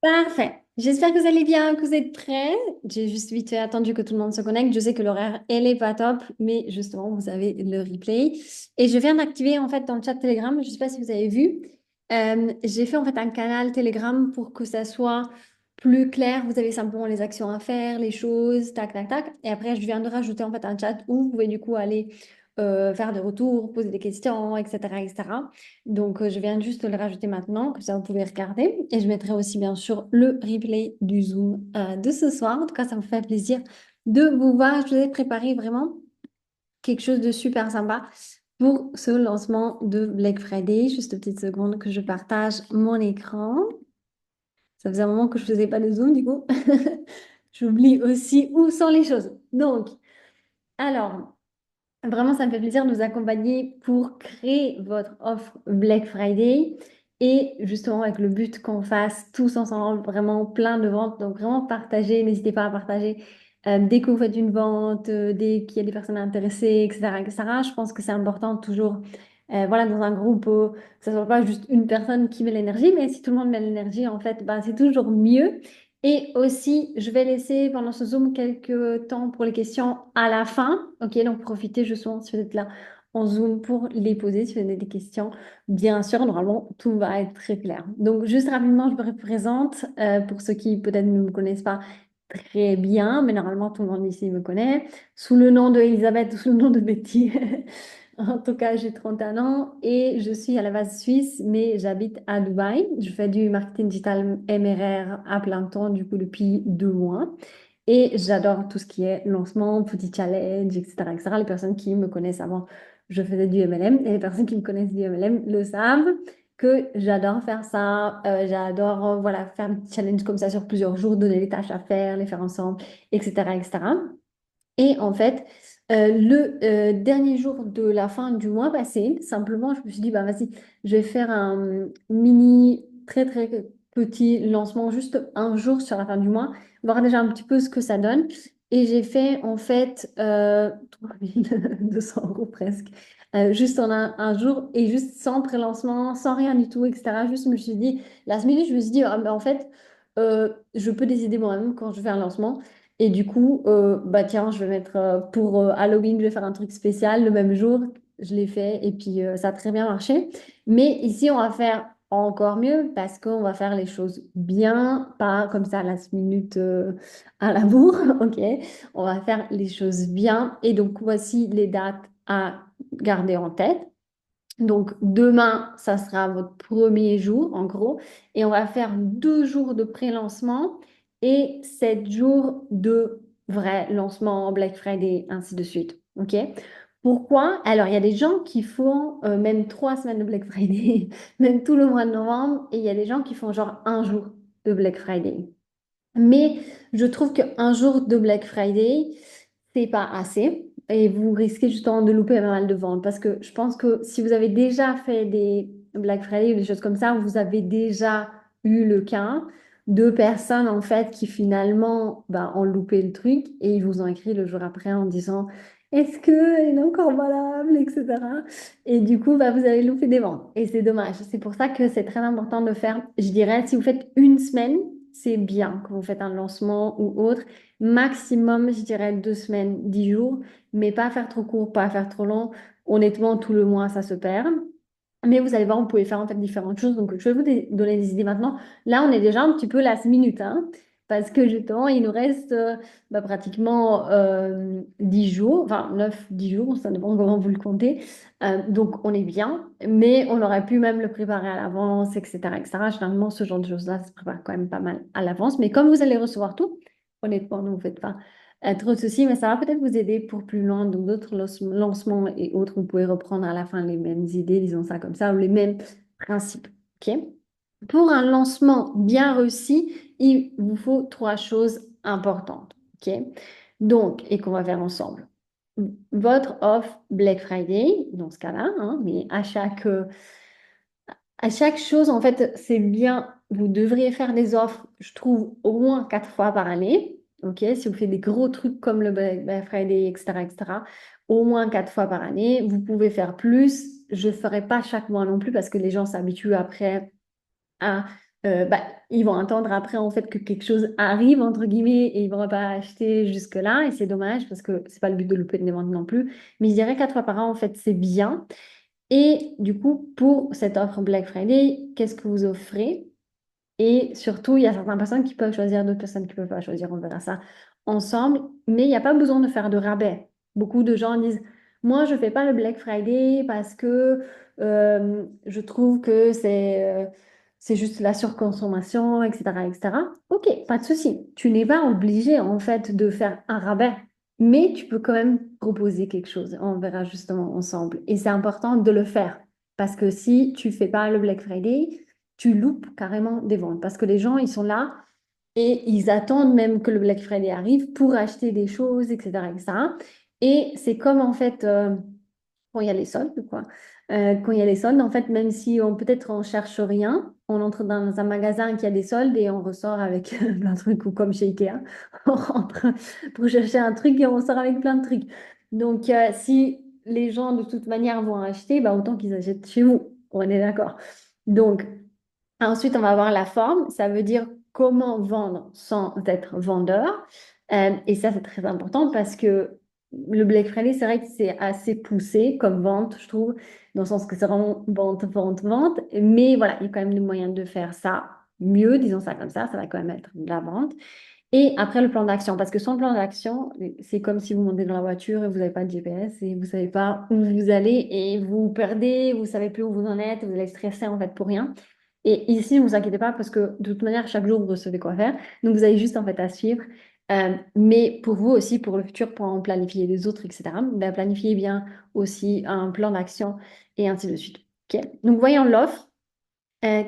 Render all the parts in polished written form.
Parfait. J'espère que vous allez bien, que vous êtes prêts. J'ai juste vite fait attendu que tout le monde se connecte. Je sais que l'horaire, elle est pas top, mais justement, vous avez le replay. Et je viens d'activer en fait dans le chat Telegram, je ne sais pas si vous avez vu, j'ai fait en fait un canal Telegram pour que ça soit plus clair. Vous avez simplement les actions à faire, les choses, tac, tac, tac. Et après, je viens de rajouter en fait un chat où vous pouvez du coup aller faire des retours, poser des questions, etc., etc. Donc, je viens juste de le rajouter maintenant, comme ça vous pouvez regarder. Et je mettrai aussi, bien sûr, le replay du Zoom de ce soir. En tout cas, ça me fait plaisir de vous voir. Je vous ai préparé vraiment quelque chose de super sympa pour ce lancement de Black Friday. Juste une petite seconde que je partage mon écran. Ça faisait un moment que je ne faisais pas de Zoom, du coup. J'oublie aussi où sont les choses. Donc, alors, vraiment, ça me fait plaisir de vous accompagner pour créer votre offre Black Friday et justement avec le but qu'on fasse tous ensemble vraiment plein de ventes. Donc vraiment partager, n'hésitez pas à partager dès que vous faites une vente, dès qu'il y a des personnes intéressées, etc., etc. Je pense que c'est important toujours, voilà, dans un groupe, que ce soit pas juste une personne qui met l'énergie, mais si tout le monde met l'énergie, en fait, bah, c'est toujours mieux. Et aussi, je vais laisser pendant ce Zoom quelques temps pour les questions à la fin. Ok, donc profitez justement si vous êtes là en Zoom pour les poser, si vous avez des questions. Bien sûr, normalement, tout va être très clair. Donc, juste rapidement, je me représente pour ceux qui peut-être ne me connaissent pas très bien, mais normalement, tout le monde ici me connaît. Sous le nom de Elisabeth ou sous le nom de Betty. En tout cas, j'ai 31 ans et je suis à la base suisse, mais j'habite à Dubaï. Je fais du marketing digital MRR à plein temps, du coup, depuis 2 mois. Et j'adore tout ce qui est lancement, petit challenge, etc., etc. Les personnes qui me connaissent avant, je faisais du MLM. Et les personnes qui me connaissent du MLM le savent que j'adore faire ça. J'adore voilà, faire des challenges comme ça sur plusieurs jours, donner les tâches à faire, les faire ensemble, etc., etc. Et en fait, le dernier jour de la fin du mois passé, simplement, je me suis dit, bah vas-y, je vais faire un mini, très très petit lancement, juste un jour sur la fin du mois, voir déjà un petit peu ce que ça donne. Et j'ai fait en fait 3200 € presque, juste en un jour et juste sans pré-lancement, sans rien du tout, etc. Juste, je me suis dit, la semaine, je me suis dit, ah, bah, en fait, je peux décider moi-même quand je fais un lancement. Et du coup, bah tiens, je vais mettre pour Halloween, je vais faire un truc spécial le même jour. Je l'ai fait et puis ça a très bien marché. Mais ici, on va faire encore mieux parce qu'on va faire les choses bien, pas comme ça à la minute à la bourre, ok? On va faire les choses bien. Et donc, voici les dates à garder en tête. Donc, demain, ça sera votre premier jour, en gros, et on va faire 2 jours de pré-lancement et 7 jours de vrai lancement Black Friday, ainsi de suite. OK? Pourquoi? Alors, il y a des gens qui font même 3 semaines de Black Friday, même tout le mois de novembre, et il y a des gens qui font genre un jour de Black Friday. Mais je trouve qu'un jour de Black Friday, c'est pas assez. Et vous risquez justement de louper pas mal de ventes. Parce que je pense que si vous avez déjà fait des Black Friday ou des choses comme ça, vous avez déjà eu le cas de personnes en fait qui finalement bah, ont loupé le truc et ils vous ont écrit le jour après en disant est-ce qu'elle est encore valable, etc. Et du coup, bah, vous avez loupé des ventes. Et c'est dommage. C'est pour ça que c'est très important de faire, je dirais, si vous faites une semaine, c'est bien quand vous faites un lancement ou autre. Maximum, je dirais 2 semaines, 10 jours, mais pas faire trop court, pas faire trop long. Honnêtement, tout le mois, ça se perd. Mais vous allez voir, vous pouvez faire en fait différentes choses. Donc, je vais vous donner des idées maintenant. Là, on est déjà un petit peu last minute, hein, parce que justement, il nous reste bah, pratiquement 10 jours, enfin 9, 10 jours, ça dépend comment vous le comptez. Donc, on est bien, mais on aurait pu même le préparer à l'avance, etc., etc. Généralement, ce genre de choses-là ça se prépare quand même pas mal à l'avance. Mais comme vous allez recevoir tout, honnêtement, ne vous faites pas trop de soucis, mais ça va peut-être vous aider pour plus loin. Donc, d'autres lancements et autres, vous pouvez reprendre à la fin les mêmes idées, disons ça comme ça, ou les mêmes principes. OK? Pour un lancement bien réussi, il vous faut 3 choses importantes. OK? Donc, et qu'on va faire ensemble. Votre offre Black Friday, dans ce cas-là, hein, mais à chaque chose, en fait, c'est bien. Vous devriez faire des offres, je trouve, au moins 4 fois par année. OK? Si vous faites des gros trucs comme le Black Friday, etc., etc., au moins 4 fois par année. Vous pouvez faire plus. Je ne ferai pas chaque mois non plus parce que les gens s'habituent après à bah, ils vont attendre après en fait que quelque chose arrive entre guillemets et ils vont pas acheter jusque-là et c'est dommage parce que c'est pas le but de louper des ventes non plus. Mais je dirais 4 fois par an en fait c'est bien. Et du coup pour cette offre Black Friday, qu'est-ce que vous offrez? Et surtout, il y a certaines personnes qui peuvent choisir, d'autres personnes qui ne peuvent pas choisir. On verra ça ensemble. Mais il n'y a pas besoin de faire de rabais. Beaucoup de gens disent, moi, je ne fais pas le Black Friday parce que je trouve que c'est juste la surconsommation, etc., etc. Ok, pas de souci. Tu n'es pas obligé, en fait, de faire un rabais. Mais tu peux quand même proposer quelque chose. On verra justement ensemble. Et c'est important de le faire. Parce que si tu ne fais pas le Black Friday, tu loupes carrément des ventes parce que les gens, ils sont là et ils attendent même que le Black Friday arrive pour acheter des choses, etc., etc. Et c'est comme en fait quand il y a les soldes, quoi. Quand il y a les soldes, en fait, même si on peut-être on cherche rien, on entre dans un magasin qui a des soldes et on ressort avec plein de trucs ou comme chez Ikea, on rentre pour chercher un truc et on sort avec plein de trucs. Donc, si les gens de toute manière vont acheter, bah, autant qu'ils achètent chez vous. On est d'accord. Donc, ensuite, on va avoir la forme. Ça veut dire comment vendre sans être vendeur. Et ça, c'est très important parce que le Black Friday, c'est vrai que c'est assez poussé comme vente, je trouve, dans le sens que c'est vraiment vente, vente, vente. Mais voilà, il y a quand même des moyens de faire ça mieux, disons ça comme ça va quand même être de la vente. Et après, le plan d'action, parce que sans plan d'action, c'est comme si vous montez dans la voiture et vous n'avez pas de GPS et vous ne savez pas où vous allez et vous perdez, vous ne savez plus où vous en êtes, vous allez stresser en fait pour rien. Et ici, ne vous inquiétez pas parce que de toute manière, chaque jour, vous recevez quoi faire. Donc, vous avez juste en fait à suivre. Mais pour vous aussi, pour le futur, pour en planifier les autres, etc., ben, planifiez bien aussi un plan d'action et ainsi de suite. Ok. Donc, voyons l'offre.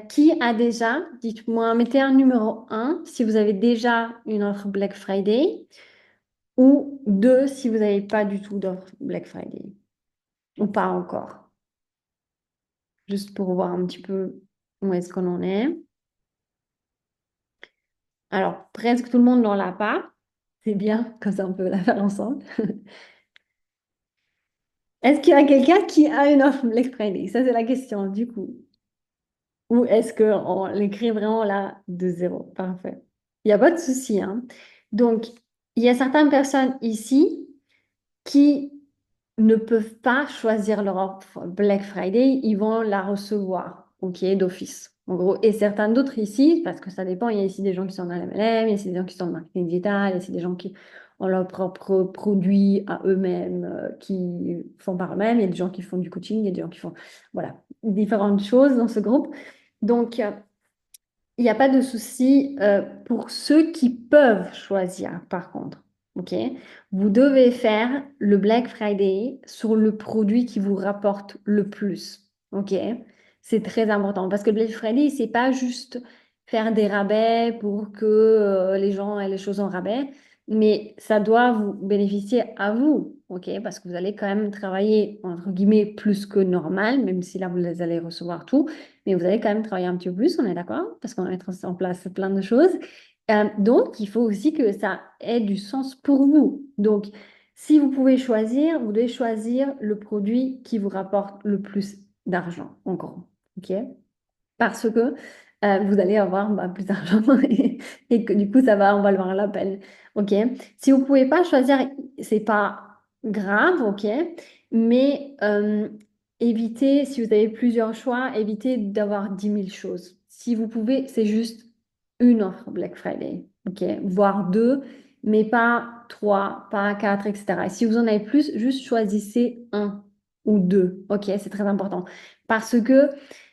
Qui a déjà, dites-moi, mettez un numéro 1 si vous avez déjà une offre Black Friday ou 2 si vous n'avez pas du tout d'offre Black Friday ou pas encore. Juste pour voir un petit peu où est-ce qu'on en est. Alors, presque tout le monde n'en l'a pas. C'est bien, comme ça on peut la faire ensemble. Est-ce qu'il y a quelqu'un qui a une offre Black Friday? Ça, c'est la question, du coup. Ou est-ce qu'on l'écrit vraiment là de zéro? Parfait. Il n'y a pas de souci, hein. Donc, il y a certaines personnes ici qui ne peuvent pas choisir leur offre Black Friday, ils vont la recevoir, ok, d'office, en gros. Et certains d'autres ici, parce que ça dépend, il y a ici des gens qui sont dans l'MLM, il y a ici des gens qui sont dans le marketing digital, il y a ici des gens qui ont leurs propres produits à eux-mêmes, qui font par eux-mêmes, il y a des gens qui font du coaching, il y a des gens qui font, voilà, différentes choses dans ce groupe. Donc, il n'y a pas de souci pour ceux qui peuvent choisir, par contre. OK? Vous devez faire le Black Friday sur le produit qui vous rapporte le plus. OK? C'est très important parce que le Black Friday, c'est pas juste faire des rabais pour que les gens aient les choses en rabais, mais ça doit vous bénéficier à vous. OK? Parce que vous allez quand même travailler, entre guillemets, plus que normal, même si là, vous allez recevoir tout. Mais vous allez quand même travailler un petit peu plus, on est d'accord? Parce qu'on va mettre en place plein de choses. Donc, il faut aussi que ça ait du sens pour vous. Donc, si vous pouvez choisir, vous devez choisir le produit qui vous rapporte le plus d'argent, en gros. OK? Parce que vous allez avoir bah, plus d'argent et que du coup, ça va en valoir la peine. OK? Si vous ne pouvez pas choisir, c'est pas grave, OK? Mais évitez, si vous avez plusieurs choix, évitez d'avoir 10 000 choses. Si vous pouvez, c'est juste une offre Black Friday, OK? Voire deux, mais pas trois, pas quatre, etc. Et si vous en avez plus, juste choisissez un ou deux, OK? C'est très important. Parce que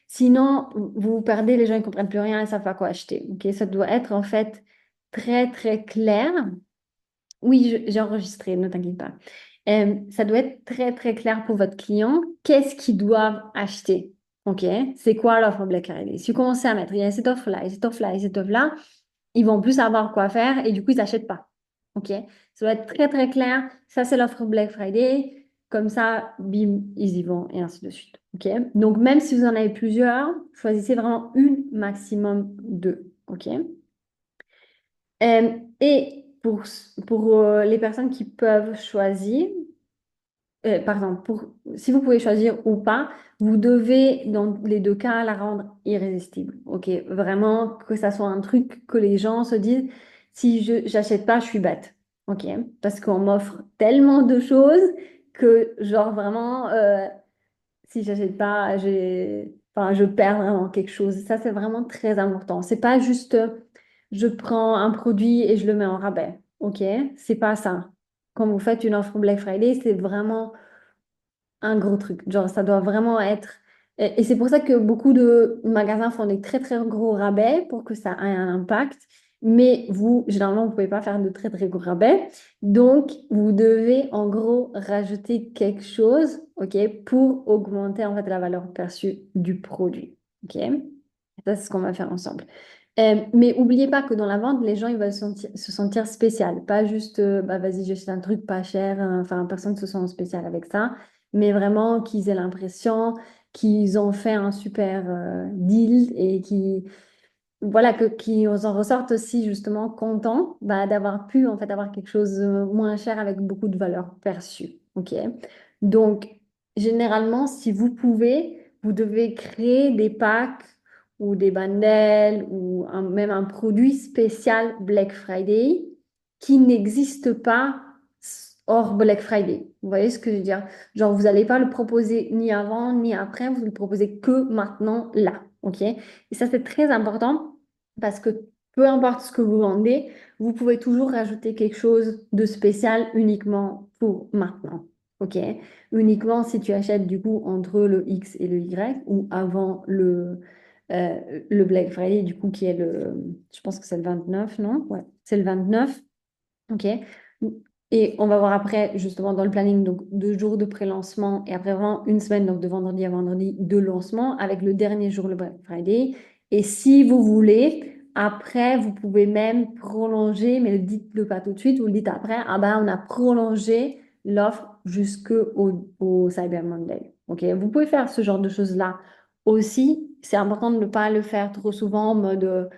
sinon, vous vous perdez, les gens ne comprennent plus rien et ne savent pas quoi acheter. Ok, ça doit être en fait très très clair. Oui, j'ai enregistré, ne t'inquiète pas. Ça doit être très très clair pour votre client. Qu'est-ce qu'ils doivent acheter? Ok, c'est quoi l'offre Black Friday? Si vous commencez à mettre, il y a cette offre-là, il y a cette offre-là, il y a cette offre-là, ils vont plus savoir quoi faire et du coup, ils n'achètent pas. OK? Ça doit être très, très clair. Ça, c'est l'offre Black Friday. Comme ça, bim, ils y vont et ainsi de suite. OK? Donc, même si vous en avez plusieurs, choisissez vraiment une, maximum deux. OK? Et pour les personnes qui peuvent choisir, par exemple, si vous pouvez choisir ou pas, vous devez, dans les deux cas, la rendre irrésistible. OK? Vraiment, que ça soit un truc que les gens se disent, si je j'achète pas, je suis bête. OK? Parce qu'on m'offre tellement de choses que, genre, vraiment, si j'achète pas, enfin, je perds vraiment quelque chose. Ça, c'est vraiment très important. C'est pas juste, je prends un produit et je le mets en rabais. OK? C'est pas ça. Quand vous faites une offre Black Friday, c'est vraiment un gros truc. Genre, ça doit vraiment être. Et c'est pour ça que beaucoup de magasins font des très, très gros rabais pour que ça ait un impact. Mais vous, généralement, vous ne pouvez pas faire de très, très gros rabais. Donc, vous devez en gros rajouter quelque chose, OK, pour augmenter en fait la valeur perçue du produit. OK? Ça, c'est ce qu'on va faire ensemble. Mais oubliez pas que dans la vente, les gens ils veulent se sentir spécial, pas juste bah vas-y, j'achète un truc pas cher, enfin personne ne se sent spécial avec ça, mais vraiment qu'ils aient l'impression qu'ils ont fait un super deal et qui voilà qu'ils en ressortent aussi justement contents bah, d'avoir pu en fait avoir quelque chose moins cher avec beaucoup de valeur perçue. Ok. Donc généralement, si vous pouvez, vous devez créer des packs ou des bundles ou même un produit spécial Black Friday qui n'existe pas hors Black Friday. Vous voyez ce que je veux dire? Genre, vous n'allez pas le proposer ni avant ni après, vous le proposez que maintenant, là. OK? Et ça, c'est très important parce que peu importe ce que vous vendez, vous pouvez toujours rajouter quelque chose de spécial uniquement pour maintenant. OK? Uniquement si tu achètes du coup entre le X et le Y ou avant le Black Friday, du coup, qui est je pense que c'est le 29, non? Ouais, c'est le 29. OK. Et on va voir après, justement, dans le planning, donc 2 jours de pré-lancement et après vraiment une semaine, donc de vendredi à vendredi, de lancement avec le dernier jour, le Black Friday. Et si vous voulez, après, vous pouvez même prolonger, mais ne dites-le pas tout de suite, vous le dites après, ah ben, on a prolongé l'offre jusqu'au Cyber Monday. OK. Vous pouvez faire ce genre de choses-là aussi. C'est important de ne pas le faire trop souvent en mode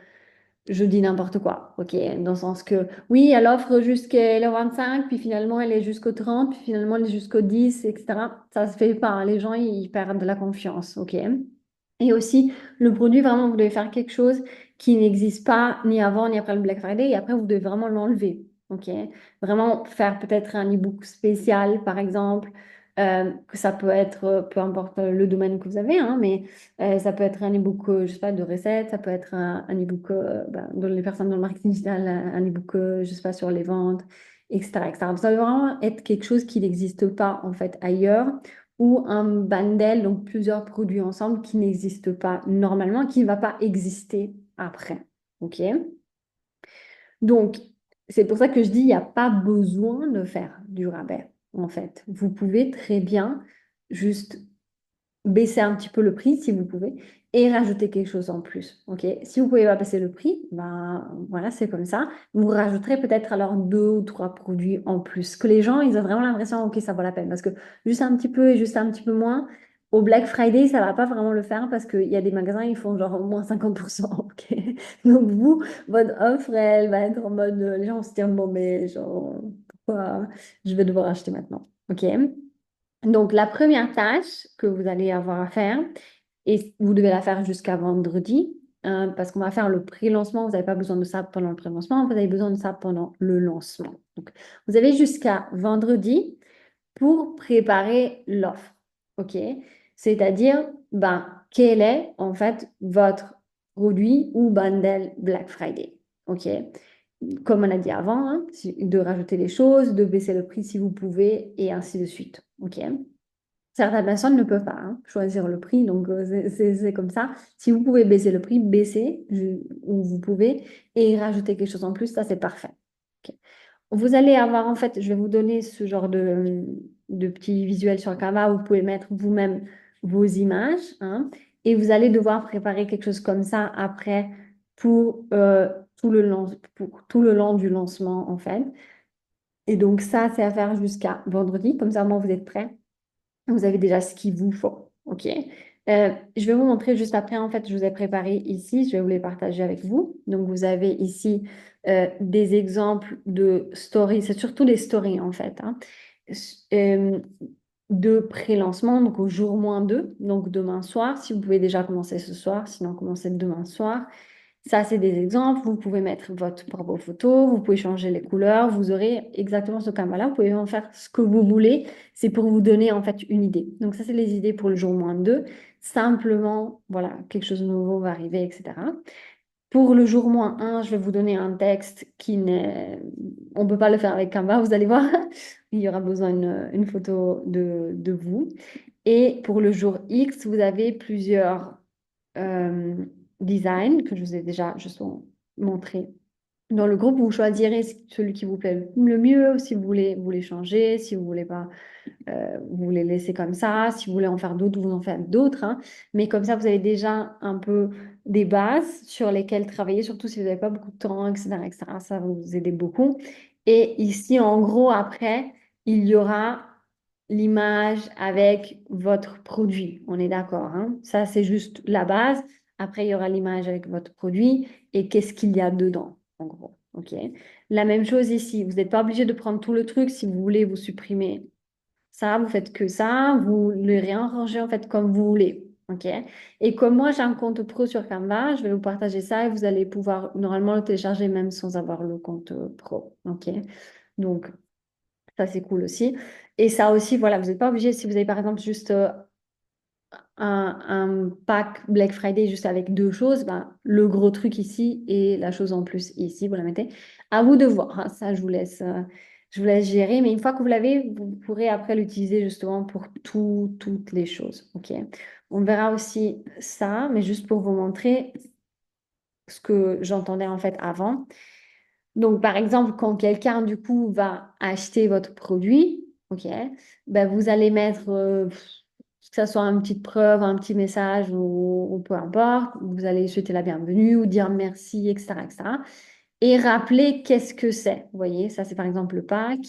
je dis n'importe quoi, ok? Dans le sens que, oui, elle offre jusqu'à le 25, puis finalement, elle est jusqu'au 30, puis finalement, elle est jusqu'au 10, etc. Ça se fait pas, hein. Les gens, ils perdent de la confiance, ok? Et aussi, le produit, vraiment, vous devez faire quelque chose qui n'existe pas ni avant ni après le Black Friday, et après, vous devez vraiment l'enlever, ok? Vraiment faire peut-être un e-book spécial, par exemple, que ça peut être, peu importe le domaine que vous avez, hein, mais ça peut être un e-book, je sais pas, de recettes, ça peut être un e-book dans les personnes dans le marketing digital, un e-book, je sais pas, sur les ventes, etc., etc. Ça doit vraiment être quelque chose qui n'existe pas en fait ailleurs ou un bundle, donc plusieurs produits ensemble qui n'existent pas normalement, qui ne va pas exister après. OK? Donc, c'est pour ça que je dis, il n'y a pas besoin de faire du rabais, en fait. Vous pouvez très bien juste baisser un petit peu le prix si vous pouvez et rajouter quelque chose en plus. Ok? Si vous pouvez pas baisser le prix, ben voilà, c'est comme ça. Vous rajouterez peut-être alors 2 ou 3 produits en plus. Que les gens, ils ont vraiment l'impression, ok, ça vaut la peine. Parce que juste un petit peu et juste un petit peu moins, au Black Friday, ça va pas vraiment le faire parce qu'il y a des magasins, ils font genre moins 50%. Ok? Donc vous, votre offre, elle va être en mode, les gens vont se dire, bon, mais genre, pourquoi je vais devoir acheter maintenant? Ok? Donc, la première tâche que vous allez avoir à faire, et vous devez la faire jusqu'à vendredi, parce qu'on va faire le pré-lancement. Vous n'avez pas besoin de ça pendant le pré-lancement, vous avez besoin de ça pendant le lancement. Donc, vous avez jusqu'à vendredi pour préparer l'offre. OK? C'est-à-dire, ben, quel est en fait votre produit ou bundle Black Friday. OK? Comme on a dit avant, hein, de rajouter les choses, de baisser le prix si vous pouvez, et ainsi de suite. OK? Certaines personnes ne peuvent pas hein, choisir le prix, donc c'est comme ça. Si vous pouvez baisser le prix, baissez où vous pouvez et rajouter quelque chose en plus, ça c'est parfait. Ok. Vous allez avoir en fait, je vais vous donner ce genre de petits visuels sur Canva où vous pouvez mettre vous-même vos images hein, et vous allez devoir préparer quelque chose comme ça après pour, pour tout le long du lancement en fait. Et donc ça, c'est à faire jusqu'à vendredi, comme ça, au moins vous êtes prêts. Vous avez déjà ce qu'il vous faut. OK? Je vais vous montrer juste après. En fait, je vous ai préparé ici. Je vais vous les partager avec vous. Donc, vous avez ici des exemples de stories. C'est surtout des stories, en fait. Hein. de pré-lancement, donc au jour -2, donc demain soir, si vous pouvez déjà commencer ce soir, sinon commencez demain soir. Ça, c'est des exemples. Vous pouvez mettre votre propre photo, vous pouvez changer les couleurs, vous aurez exactement ce canevas-là. Vous pouvez en faire ce que vous voulez. C'est pour vous donner en fait une idée. Donc ça, c'est les idées pour le jour -2. Simplement, voilà, quelque chose de nouveau va arriver, etc. Pour le jour -1, je vais vous donner un texte qui n'est... On ne peut pas le faire avec Canva, vous allez voir. Il y aura besoin d'une photo de vous. Et pour le jour X, vous avez plusieurs euh, designs que je vous ai déjà justement montré dans le groupe. Vous choisirez celui qui vous plaît le mieux, si vous voulez changer, si vous voulez pas vous les laissez comme ça. Si vous voulez en faire d'autres, vous en faites d'autres, hein. Mais comme ça, vous avez déjà un peu des bases sur lesquelles travailler, surtout si vous n'avez pas beaucoup de temps, etc., etc. Ça va vous aider beaucoup. Et ici, en gros, après, il y aura l'image avec votre produit. On est d'accord, hein? Ça, c'est juste la base. Après, il y aura l'image avec votre produit et qu'est-ce qu'il y a dedans, en gros. OK? La même chose ici. Vous n'êtes pas obligé de prendre tout le truc. Si vous voulez, vous supprimez ça, vous faites que ça, vous le réarrangez en fait comme vous voulez. OK? Et comme moi, j'ai un compte pro sur Canva, je vais vous partager ça et vous allez pouvoir normalement le télécharger même sans avoir le compte pro. OK? Donc, ça, c'est cool aussi. Et ça aussi, voilà, vous n'êtes pas obligé, si vous avez par exemple juste un pack Black Friday juste avec deux choses, ben, le gros truc ici et la chose en plus ici, vous la mettez. À vous de voir, hein. Ça, je vous laisse gérer. Mais une fois que vous l'avez, vous pourrez après l'utiliser justement pour toutes les choses. OK? On verra aussi ça, mais juste pour vous montrer ce que j'entendais en fait avant. Donc, par exemple, quand quelqu'un, du coup, va acheter votre produit, OK, ben, vous allez mettre, que ce soit une petite preuve, un petit message ou peu importe, vous allez souhaiter la bienvenue ou dire merci, etc., etc. Et rappeler qu'est-ce que c'est. Vous voyez, ça, c'est par exemple le pack,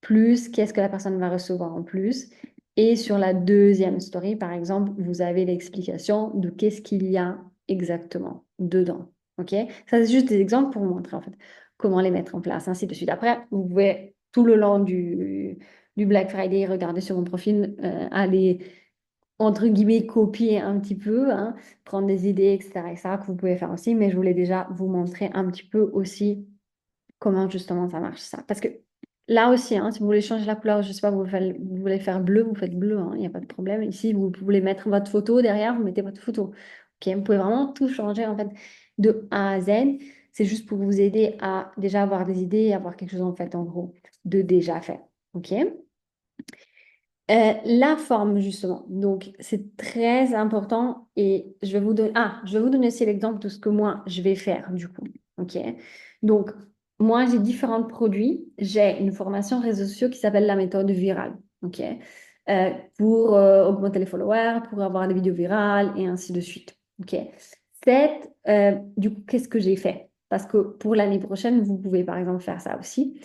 plus qu'est-ce que la personne va recevoir en plus. Et sur la deuxième story, par exemple, vous avez l'explication de qu'est-ce qu'il y a exactement dedans. OK? Ça, c'est juste des exemples pour vous montrer, en fait, comment les mettre en place, ainsi de suite. Après, vous pouvez tout le long du Black Friday regarder sur mon profil, aller entre guillemets copier un petit peu, hein, prendre des idées, etc., que vous pouvez faire aussi. Mais je voulais déjà vous montrer un petit peu aussi comment justement ça marche ça. Parce que là aussi, hein, si vous voulez changer la couleur, je sais pas, vous voulez faire bleu, vous faites bleu, hein, il n'y a pas de problème. Ici, vous voulez mettre votre photo derrière, vous mettez votre photo. Ok, vous pouvez vraiment tout changer en fait de A à Z. C'est juste pour vous aider à déjà avoir des idées et avoir quelque chose en fait en gros de déjà fait. Ok? La forme, justement. Donc, c'est très important et je vais vous donner aussi l'exemple de ce que moi, je vais faire, du coup. OK? Donc, moi, j'ai différents produits. J'ai une formation réseaux sociaux qui s'appelle la méthode virale. OK? Pour augmenter les followers, pour avoir des vidéos virales et ainsi de suite. OK? Du coup, qu'est-ce que j'ai fait? Parce que pour l'année prochaine, vous pouvez, par exemple, faire ça aussi.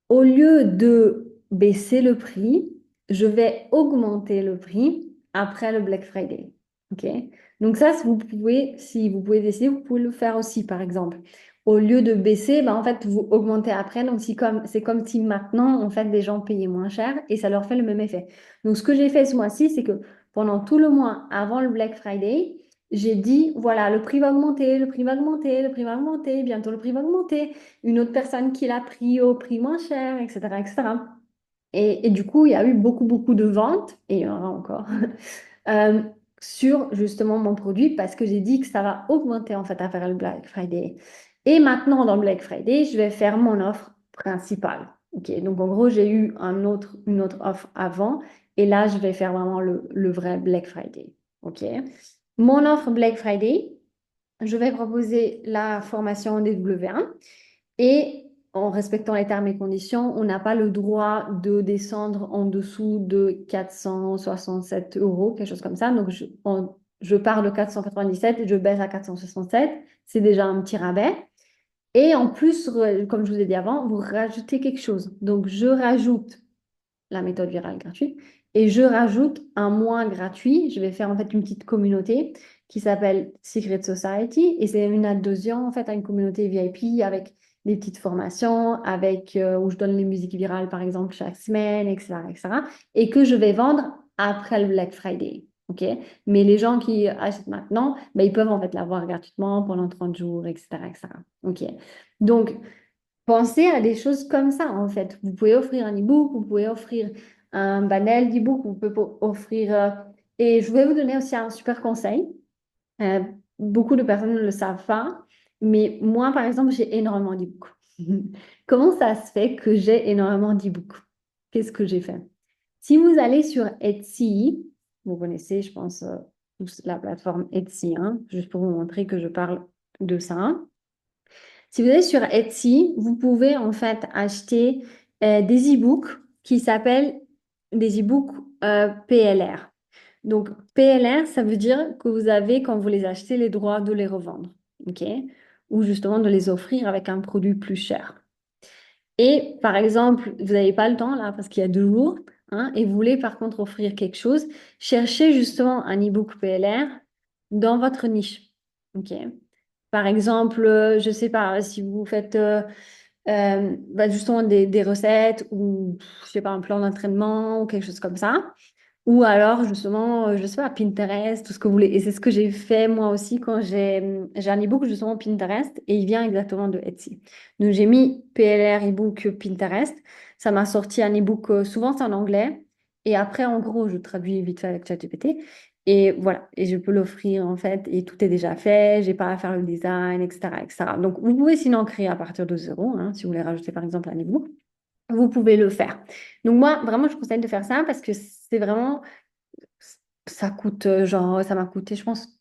Au lieu de baisser le prix, je vais augmenter le prix après le Black Friday. OK? Donc ça, si vous pouvez décider, vous pouvez le faire aussi, par exemple. Au lieu de baisser, ben, en fait, vous augmentez après. Donc, c'est comme si maintenant, en fait, des gens payaient moins cher et ça leur fait le même effet. Donc, ce que j'ai fait ce mois-ci, c'est que pendant tout le mois avant le Black Friday, j'ai dit, voilà, le prix va augmenter, le prix va augmenter, le prix va augmenter, bientôt le prix va augmenter, une autre personne qui l'a pris au prix moins cher, etc., etc. Et du coup, il y a eu beaucoup de ventes, et il y en aura encore, euh, sur justement mon produit parce que j'ai dit que ça va augmenter en fait à faire le Black Friday. Et maintenant, dans le Black Friday, je vais faire mon offre principale. Ok, donc en gros, j'ai eu une autre offre avant, et là, je vais faire vraiment le vrai Black Friday. Ok, mon offre Black Friday, je vais proposer la formation DW1 et en respectant les termes et conditions, on n'a pas le droit de descendre en dessous de 467 euros, quelque chose comme ça. Donc, je pars de 497 et je baisse à 467. C'est déjà un petit rabais. Et en plus, comme je vous ai dit avant, vous rajoutez quelque chose. Donc, je rajoute la méthode virale gratuite. Et je rajoute un mois gratuit. Je vais faire en fait une petite communauté qui s'appelle Secret Society. Et c'est une adhésion en fait à une communauté VIP avec des petites formations avec, où je donne les musiques virales, par exemple, chaque semaine, etc., etc., et que je vais vendre après le Black Friday. OK? Mais les gens qui achètent maintenant, ben, ils peuvent en fait l'avoir gratuitement pendant 30 jours, etc., etc. OK? Donc, pensez à des choses comme ça, en fait. Vous pouvez offrir un e-book, vous pouvez offrir un banel d'e-book, vous pouvez offrir... et je vais vous donner aussi un super conseil. Euh, Beaucoup de personnes ne le savent pas, mais moi, par exemple, j'ai énormément d'e-books. Comment ça se fait que j'ai énormément d'e-books? Qu'est-ce que j'ai fait? Si vous allez sur Etsy, vous connaissez, je pense, tous la plateforme Etsy, hein, juste pour vous montrer que je parle de ça. Si vous allez sur Etsy, vous pouvez en fait acheter des e-books qui s'appellent des e-books PLR. Donc, PLR, ça veut dire que vous avez, quand vous les achetez, les droits de les revendre, OK? Ou justement de les offrir avec un produit plus cher. Et par exemple, vous n'avez pas le temps là parce qu'il y a 2 jours, hein, et vous voulez par contre offrir quelque chose, cherchez justement un e-book PLR dans votre niche, OK? Par exemple, je ne sais pas, si vous faites bah, justement des recettes ou, je sais pas, un plan d'entraînement ou quelque chose comme ça. Ou alors, justement, je sais pas, Pinterest, tout ce que vous voulez. Et c'est ce que j'ai fait moi aussi quand j'ai un e-book justement Pinterest et il vient exactement de Etsy. Donc, j'ai mis PLR e-book Pinterest. Ça m'a sorti un e-book, souvent c'est en anglais. Et après, en gros, je traduis vite fait avec ChatGPT. Et voilà, et je peux l'offrir en fait, et tout est déjà fait, j'ai pas à faire le design, etc., etc. Donc, vous pouvez sinon créer à partir de zéro, hein, si vous voulez rajouter par exemple un e-book, vous pouvez le faire. Donc, moi, vraiment, je conseille de faire ça parce que c'est vraiment ça coûte, genre, ça m'a coûté, je pense,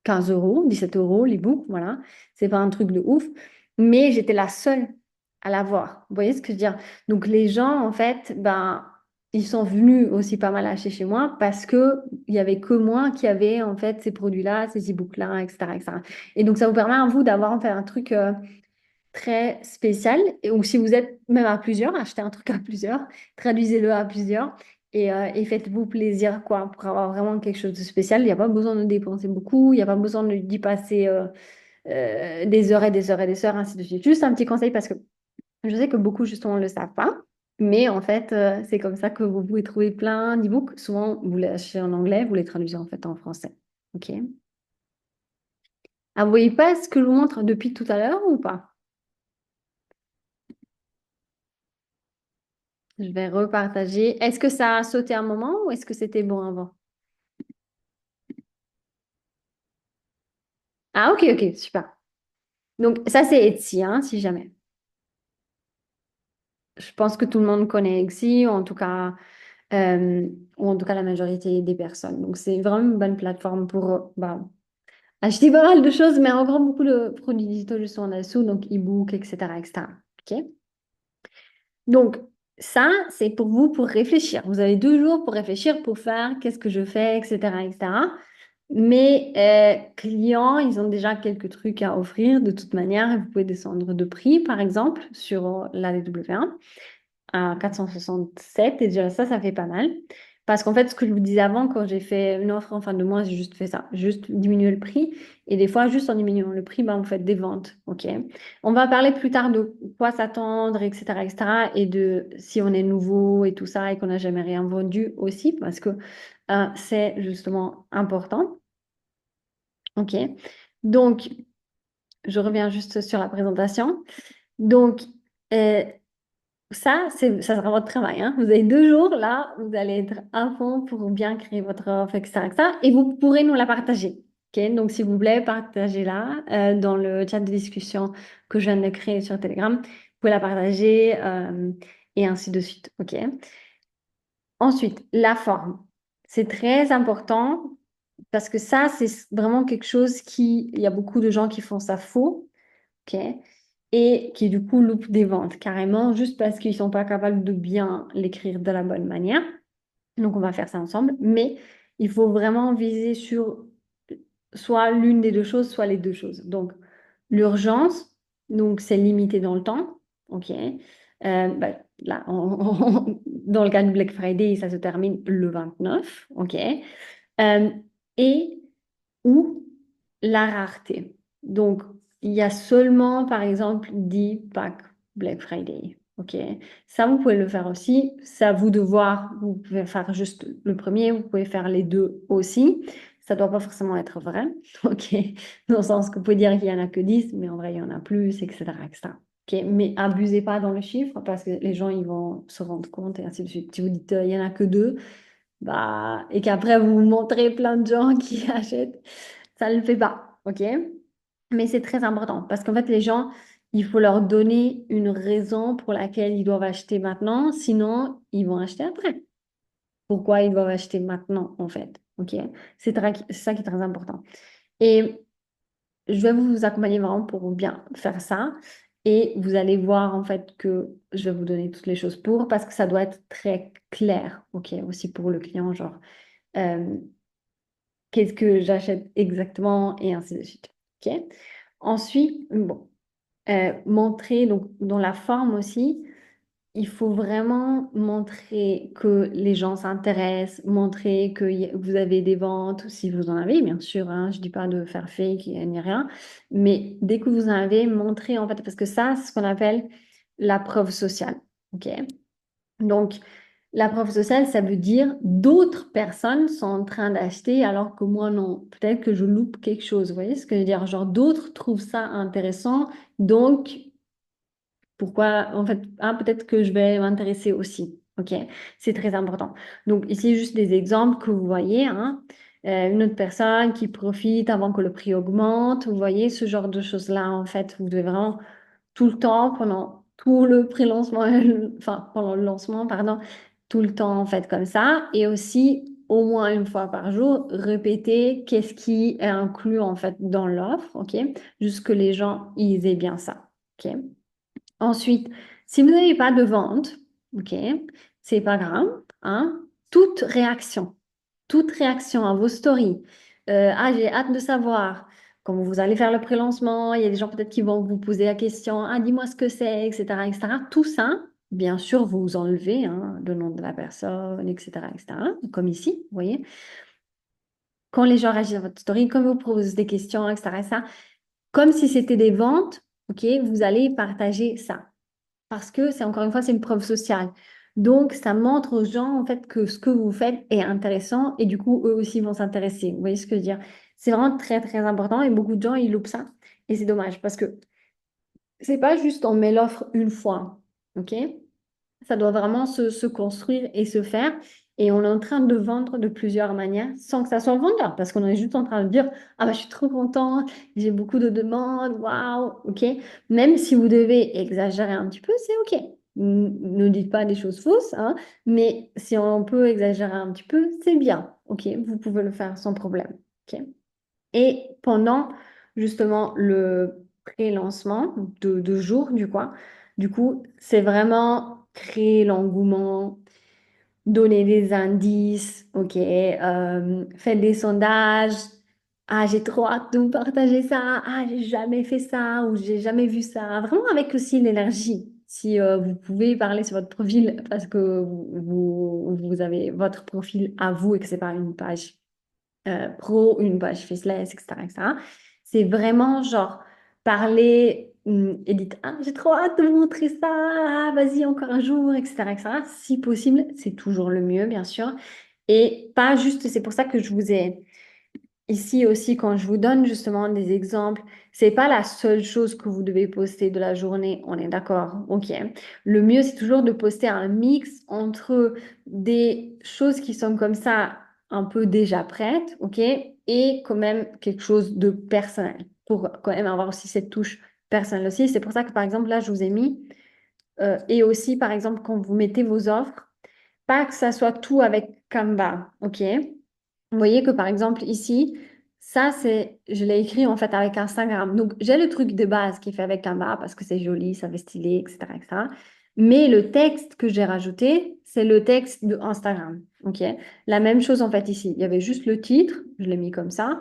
15 euros, 17 euros l'e-book, voilà. C'est pas un truc de ouf, mais j'étais la seule à l'avoir. Vous voyez ce que je veux dire? Donc, les gens, en fait, ben, ils sont venus aussi pas mal acheter chez moi parce que il y avait que moi qui avait, en fait, ces produits-là, ces e-books-là, etc., etc. Et donc, ça vous permet à vous d'avoir, en fait, un truc très spécial. Ou si vous êtes même à plusieurs, achetez un truc à plusieurs, traduisez-le à plusieurs et faites-vous plaisir, quoi, pour avoir vraiment quelque chose de spécial. Il n'y a pas besoin de dépenser beaucoup, il n'y a pas besoin d'y passer des heures et des heures et des heures, ainsi de suite. Juste un petit conseil parce que je sais que beaucoup, justement, ne le savent pas. Mais en fait, c'est comme ça que vous pouvez trouver plein d'e-books. Souvent, vous les achetez en anglais, vous les traduisez en fait en français. OK? Ah, vous voyez pas ce que je vous montre depuis tout à l'heure ou pas? Je vais repartager. Est-ce que ça a sauté un moment ou est-ce que c'était bon avant? Ah, ok, ok, super. Donc, ça, c'est Etsy, hein, si jamais. Je pense que tout le monde connaît Etsy, euh, ou en tout cas la majorité des personnes. Donc, c'est vraiment une bonne plateforme pour bah, acheter pas mal de choses, mais encore beaucoup de produits digitaux juste en dessous, donc e-book, etc., etc. Ok. Donc, ça, c'est pour vous pour réfléchir. Vous avez 2 jours pour réfléchir, pour faire qu'est-ce que je fais, etc., etc. Mais clients, ils ont déjà quelques trucs à offrir de toute manière. Vous pouvez descendre de prix, par exemple, sur la W1 à 467. Et déjà, ça fait pas mal. Parce qu'en fait, ce que je vous disais avant, quand j'ai fait une offre en fin de mois, j'ai juste fait ça, juste diminuer le prix. Et des fois, juste en diminuant le prix, ben, vous faites des ventes. OK? On va parler plus tard de quoi s'attendre, etc., etc. Et de si on est nouveau et tout ça et qu'on n'a jamais rien vendu aussi, parce que c'est justement important. OK? Donc, je reviens juste sur la présentation. Donc, euh, ça sera votre travail, hein. Vous avez 2 jours là, vous allez être à fond pour bien créer votre offre, etc., etc. Et vous pourrez nous la partager. Ok. Donc, s'il vous plaît, partagez-la dans le chat de discussion que je viens de créer sur Telegram. Vous pouvez la partager et ainsi de suite. OK. Ensuite, la forme. C'est très important parce que ça, c'est vraiment quelque chose qui... Il y a beaucoup de gens qui font ça faux. OK? Et qui du coup loupent des ventes carrément juste parce qu'ils sont pas capables de bien l'écrire de la bonne manière. Donc on va faire ça ensemble, mais il faut vraiment viser sur soit l'une des deux choses, soit les deux choses. Donc l'urgence, donc c'est limité dans le temps, ok. Bah, là, dans le cas de Black Friday, ça se termine le 29, ok. Euh, et ou la rareté. Donc, il y a seulement, par exemple, 10 packs Black Friday. OK? Ça, vous pouvez le faire aussi. C'est à vous de voir. Vous pouvez faire juste le premier, vous pouvez faire les deux aussi. Ça ne doit pas forcément être vrai. OK? Dans le sens que vous pouvez dire qu'il n'y en a que 10, mais en vrai, il y en a plus, etc., etc. OK? Mais abusez pas dans le chiffre parce que les gens, ils vont se rendre compte et ainsi de suite. Si vous dites, il n'y en a que deux, bah, et qu'après, vous montrez plein de gens qui achètent, ça ne le fait pas. OK? Mais c'est très important parce qu'en fait, les gens, il faut leur donner une raison pour laquelle ils doivent acheter maintenant, sinon ils vont acheter après. Pourquoi ils doivent acheter maintenant, en fait? OK? C'est ça qui est très important. Et je vais vous accompagner vraiment pour bien faire ça. Et vous allez voir, en fait, que je vais vous donner toutes les choses pour, parce que ça doit être très clair, OK? Aussi pour le client, genre, euh, qu'est-ce que j'achète exactement et ainsi de suite. OK? Ensuite, bon. Montrer, donc dans la forme aussi, il faut vraiment montrer que les gens s'intéressent, montrer que vous avez des ventes, si vous en avez, bien sûr, hein, je ne dis pas de faire fake ni rien, mais dès que vous en avez, montrez en fait, parce que ça, c'est ce qu'on appelle la preuve sociale. OK? Donc, la preuve sociale, ça veut dire d'autres personnes sont en train d'acheter alors que moi non. Peut-être que je loupe quelque chose. Vous voyez ce que je veux dire? Genre, d'autres trouvent ça intéressant. Donc, pourquoi, en fait, ah, peut-être que je vais m'intéresser aussi. OK? C'est très important. Donc, ici, juste des exemples que vous voyez, hein. Une autre personne qui profite avant que le prix augmente. Vous voyez ce genre de choses-là, en fait. Vous devez vraiment tout le temps, pendant tout le pré-lancement, enfin, pendant le lancement, pardon, tout le temps, en fait, comme ça. Et aussi, au moins une fois par jour, répéter qu'est-ce qui est inclus, en fait, dans l'offre. OK? Juste que les gens, ils aient bien ça. OK? Ensuite, si vous n'avez pas de vente, ok, c'est pas grave, hein, toute toute réaction à vos stories, ah, j'ai hâte de savoir comment vous allez faire le pré-lancement, il y a des gens peut-être qui vont vous poser la question, ah, dis-moi ce que c'est, etc., etc. Tout ça, bien sûr, vous enlevez hein, le nom de la personne, etc., etc., comme ici, vous voyez. Quand les gens réagissent à votre story, quand vous posez des questions, etc., ça, comme si c'était des ventes, ok, vous allez partager ça parce que c'est encore une fois, c'est une preuve sociale. Donc, ça montre aux gens en fait que ce que vous faites est intéressant et du coup, eux aussi vont s'intéresser. Vous voyez ce que je veux dire? C'est vraiment très, très important et beaucoup de gens, ils loupent ça. Et c'est dommage parce que c'est pas juste on met l'offre une fois, ok? Ça doit vraiment se construire et se faire. Et on est en train de vendre de plusieurs manières sans que ça soit vendeur parce qu'on est juste en train de dire, ah bah, je suis trop contente, j'ai beaucoup de demandes, waouh, ok. Même si vous devez exagérer un petit peu, c'est ok. Ne dites pas des choses fausses, hein, mais si on peut exagérer un petit peu, c'est bien, ok. Vous pouvez le faire sans problème, ok. Et pendant justement le pré-lancement de 2 jours, du coup, c'est vraiment créer l'engouement, donner des indices, ok, faites des sondages. Ah, j'ai trop hâte de vous partager ça. Ah, j'ai jamais fait ça ou j'ai jamais vu ça. Vraiment avec aussi l'énergie. Si vous pouvez parler sur votre profil parce que vous avez votre profil à vous et que c'est pas une page pro, une page faceless, etc., etc. C'est vraiment genre parler et dites, ah, j'ai trop hâte de vous montrer ça, ah, vas-y, encore un jour, etc., etc. Si possible, c'est toujours le mieux, bien sûr. Et pas juste, c'est pour ça que je vous ai ici aussi, quand je vous donne justement des exemples, c'est pas la seule chose que vous devez poster de la journée, on est d'accord, ok. Le mieux, c'est toujours de poster un mix entre des choses qui sont comme ça, un peu déjà prêtes, ok, et quand même quelque chose de personnel, pour quand même avoir aussi cette touche personnelle aussi. C'est pour ça que par exemple, là, je vous ai mis, et aussi par exemple, quand vous mettez vos offres, pas que ça soit tout avec Canva, ok. Vous voyez que par exemple ici, ça c'est, je l'ai écrit en fait avec Instagram. Donc j'ai le truc de base qui est fait avec Canva parce que c'est joli, ça fait stylé, etc., etc. Mais le texte que j'ai rajouté, c'est le texte de Instagram. Ok? La même chose en fait ici. Il y avait juste le titre, je l'ai mis comme ça.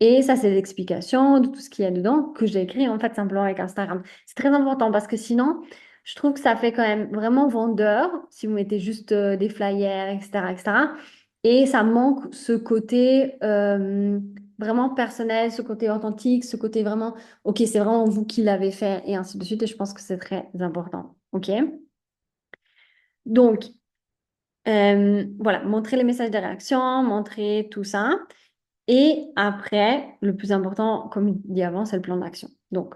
Et ça, c'est l'explication de tout ce qu'il y a dedans que j'ai écrit en fait simplement avec Instagram. C'est très important parce que sinon, je trouve que ça fait quand même vraiment vendeur si vous mettez juste des flyers, etc., etc. Et ça manque ce côté vraiment personnel, ce côté authentique, ce côté vraiment, ok, c'est vraiment vous qui l'avez fait et ainsi de suite. Et je pense que c'est très important. Ok? Donc, voilà, montrer les messages de réaction, montrer tout ça. Et après, le plus important, comme dit avant, c'est le plan d'action. Donc,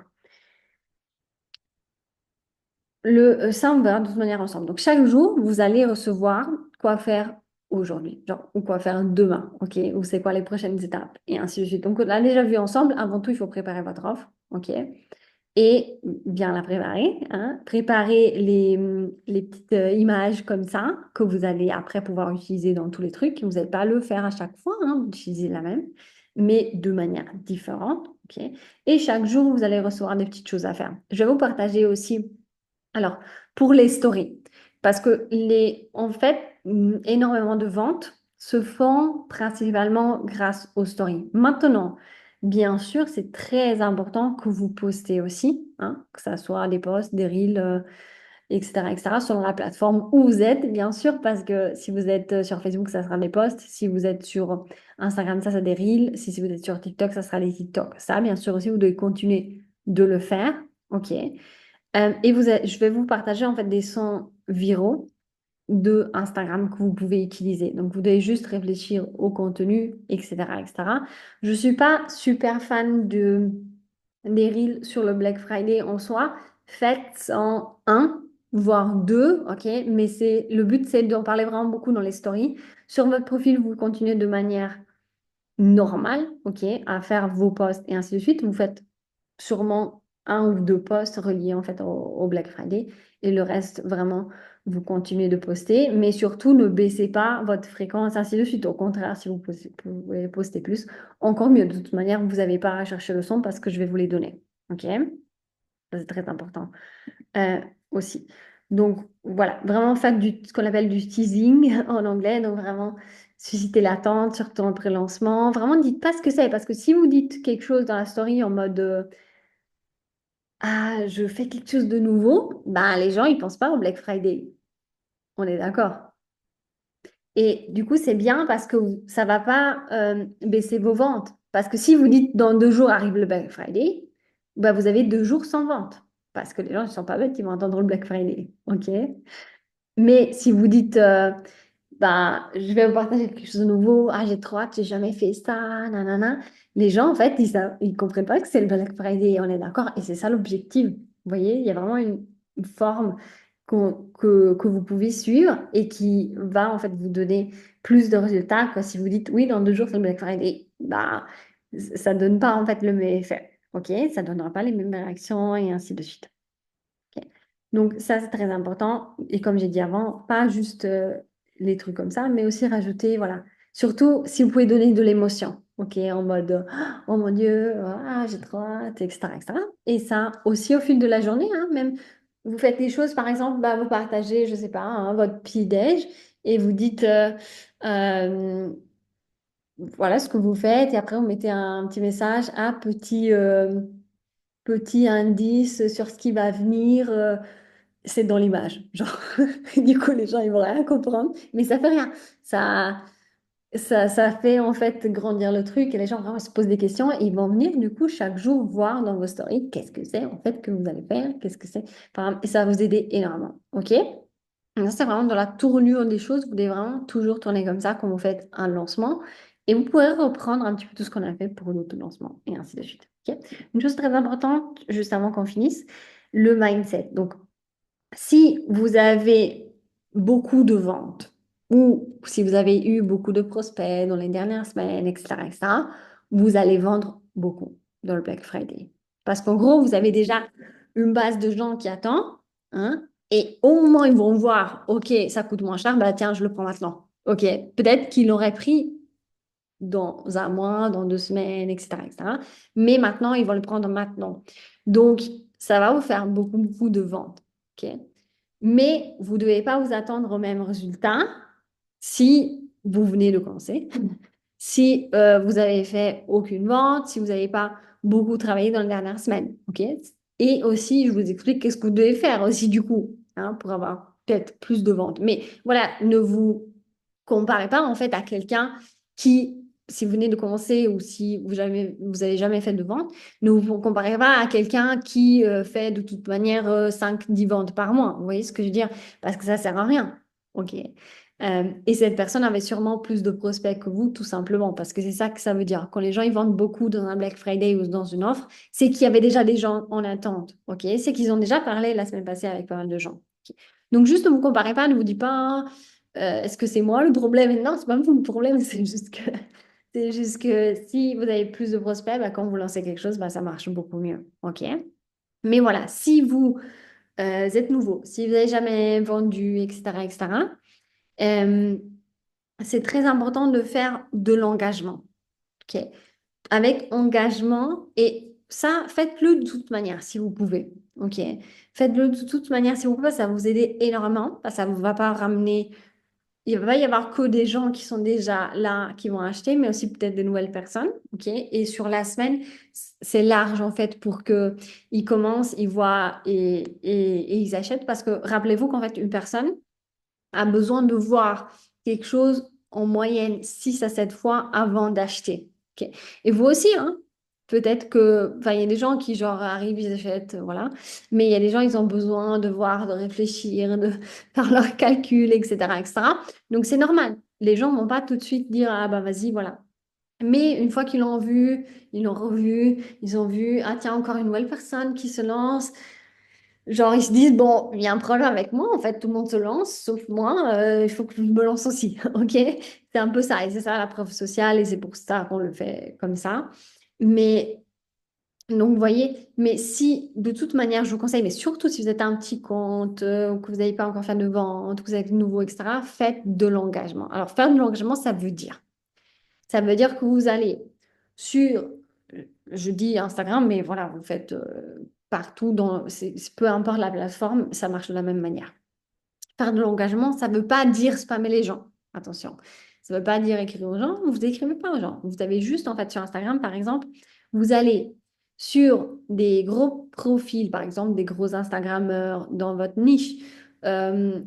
ça, on verra de toute manière ensemble. Donc, chaque jour, vous allez recevoir quoi faire aujourd'hui, genre, ou quoi faire demain, ok? Ou c'est quoi les prochaines étapes, et ainsi de suite. Donc, on l'a déjà vu ensemble. Avant tout, il faut préparer votre offre, ok? Et bien la préparer, hein. Préparer les petites images comme ça que vous allez après pouvoir utiliser dans tous les trucs. Vous n'allez pas le faire à chaque fois, hein, vous utilisez la même, mais de manière différente, ok? Et chaque jour, vous allez recevoir des petites choses à faire. Je vais vous partager aussi alors, pour les stories, parce que en fait, énormément de ventes se font principalement grâce aux stories. Maintenant, bien sûr, c'est très important que vous postez aussi, hein, que ça soit des posts, des reels, etc., selon la plateforme où vous êtes, bien sûr, parce que si vous êtes sur Facebook, ça sera des posts. Si vous êtes sur Instagram, ça sera des reels. Si vous êtes sur TikTok, ça sera des TikTok. Ça, bien sûr, aussi, vous devez continuer de le faire. OK? Et je vais vous partager en fait des sons viraux de Instagram que vous pouvez utiliser. Donc, vous devez juste réfléchir au contenu, etc., etc. Je ne suis pas super fan des reels sur le Black Friday en soi. Faites en un, voire deux, ok? Mais le but, c'est d'en parler vraiment beaucoup dans les stories. Sur votre profil, vous continuez de manière normale, ok, à faire vos posts et ainsi de suite. Vous faites sûrement un ou deux posts reliés en fait au Black Friday et le reste vraiment vous continuez de poster, mais surtout ne baissez pas votre fréquence ainsi de suite. Au contraire, si vous pouvez poster plus, encore mieux. De toute manière, vous n'avez pas à chercher le son parce que je vais vous les donner. Ok? Ça, c'est très important euh, aussi. Donc voilà, vraiment faites ce qu'on appelle du teasing en anglais, donc vraiment susciter l'attente, surtout en pré-lancement. Vraiment, dites pas ce que c'est, parce que si vous dites quelque chose dans la story en mode ah, je fais quelque chose de nouveau, ben, les gens, ils pensent pas au Black Friday. On est d'accord. Et du coup, c'est bien parce que ça va pas baisser vos ventes. Parce que si vous dites dans 2 jours arrive le Black Friday, ben, vous avez 2 jours sans vente. Parce que les gens, ils sont pas bêtes, ils vont attendre le Black Friday. OK? Mais si vous dites, bah, je vais vous partager quelque chose de nouveau. Ah, j'ai trop hâte, j'ai jamais fait ça, nanana. Les gens, en fait, ils comprennent pas que c'est le Black Friday, on est d'accord. Et c'est ça l'objectif. Vous voyez, il y a vraiment une forme que vous pouvez suivre et qui va, en fait, vous donner plus de résultats. Quoi. Si vous dites, oui, dans 2 jours, c'est le Black Friday, bah, ça donne pas, en fait, le même effet. OK? Ça donnera pas les mêmes réactions et ainsi de suite. Ok. Donc ça, c'est très important. Et comme j'ai dit avant, pas juste les trucs comme ça, mais aussi rajouter, voilà, surtout si vous pouvez donner de l'émotion, ok, en mode, oh mon Dieu, ah, j'ai trop hâte, etc., etc. Et ça aussi au fil de la journée, hein, même, vous faites des choses, par exemple, bah, vous partagez, je sais pas, hein, votre petit-déj et vous dites, euh, voilà ce que vous faites, et après vous mettez un petit message, ah, petit indice sur ce qui va venir. C'est dans l'image. Genre, du coup, les gens, ils vont rien comprendre, mais ça fait rien. Ça, ça fait en fait grandir le truc et les gens vraiment se posent des questions et ils vont venir du coup chaque jour voir dans vos stories qu'est-ce que c'est en fait que vous allez faire, qu'est-ce que c'est. Et ça va vous aider énormément. OK? Donc ça, c'est vraiment dans la tournure des choses. Vous devez vraiment toujours tourner comme ça quand vous faites un lancement. Et vous pourrez reprendre un petit peu tout ce qu'on a fait pour l'autre lancement et ainsi de suite. OK. Une chose très importante, juste avant qu'on finisse, le mindset. Donc, si vous avez beaucoup de ventes ou si vous avez eu beaucoup de prospects dans les dernières semaines, etc., vous allez vendre beaucoup dans le Black Friday. Parce qu'en gros, vous avez déjà une base de gens qui attend, hein, et au moment où ils vont voir, OK, ça coûte moins cher, bah tiens, je le prends maintenant. OK, peut-être qu'ils l'auraient pris dans un mois, dans 2 semaines, etc., etc. Mais maintenant, ils vont le prendre maintenant. Donc, ça va vous faire beaucoup, beaucoup de ventes. OK? Mais vous ne devez pas vous attendre au même résultat si vous venez de commencer, si vous avez fait aucune vente, si vous n'avez pas beaucoup travaillé dans les dernières semaines. OK? Et aussi, je vous explique qu'est-ce que vous devez faire aussi du coup, hein, pour avoir peut-être plus de ventes. Mais voilà, ne vous comparez pas en fait à quelqu'un qui si vous venez de commencer ou si vous avez jamais fait de vente, ne vous comparez pas à quelqu'un qui fait de toute manière 5-10 ventes par mois. Vous voyez ce que je veux dire? Parce que ça sert à rien. OK. Et cette personne avait sûrement plus de prospects que vous, tout simplement, parce que c'est ça que ça veut dire. Quand les gens ils vendent beaucoup dans un Black Friday ou dans une offre, c'est qu'il y avait déjà des gens en attente. OK? C'est qu'ils ont déjà parlé la semaine passée avec pas mal de gens. OK. Donc, juste ne vous comparez pas, ne vous dites pas, est-ce que c'est moi le problème? Non, c'est pas vous le problème, c'est juste que si vous avez plus de prospects, bah, quand vous lancez quelque chose, bah, ça marche beaucoup mieux. OK? Mais voilà, si vous êtes nouveau, si vous n'avez jamais vendu, etc., etc., euh, c'est très important de faire de l'engagement. OK? Avec engagement, et ça, faites-le de toute manière si vous pouvez. OK? Faites-le de toute manière si vous pouvez, ça va vous aider énormément. Ça ne va pas ramener. Il va pas y avoir que des gens qui sont déjà là, qui vont acheter, mais aussi peut-être de nouvelles personnes. OK? Et sur la semaine, c'est large en fait pour que ils commencent, ils voient et ils achètent. Parce que rappelez-vous qu'en fait, une personne a besoin de voir quelque chose en moyenne 6 à 7 fois avant d'acheter. OK? Et vous aussi, hein? Peut-être que, enfin, il y a des gens qui, genre, arrivent, ils achètent, voilà. Mais il y a des gens, ils ont besoin de voir, de réfléchir, de faire leurs calculs, etc., etc. Donc, c'est normal. Les gens vont pas tout de suite dire, ah, bah, vas-y, voilà. Mais une fois qu'ils l'ont vu, ils l'ont revu, ils ont vu, ah, tiens, encore une nouvelle personne qui se lance. Genre, ils se disent, bon, il y a un problème avec moi, en fait, tout le monde se lance, sauf moi, il faut que je me lance aussi, ok? C'est un peu ça, et c'est ça la preuve sociale, et c'est pour ça qu'on le fait comme ça. Mais, donc, vous voyez, mais si, de toute manière, je vous conseille, mais surtout si vous êtes un petit compte, ou que vous n'avez pas encore fait de vente, que vous êtes nouveau, etc., faites de l'engagement. Alors, faire de l'engagement, ça veut dire que vous allez sur, je dis Instagram, mais voilà, vous faites partout, peu importe la plateforme, ça marche de la même manière. Faire de l'engagement, ça ne veut pas dire spammer les gens. Attention. Ça ne veut pas dire écrire aux gens. Vous n'écrivez pas aux gens. Vous avez juste, en fait, sur Instagram, par exemple, vous allez sur des gros profils, par exemple, des gros Instagrammeurs dans votre niche, euh,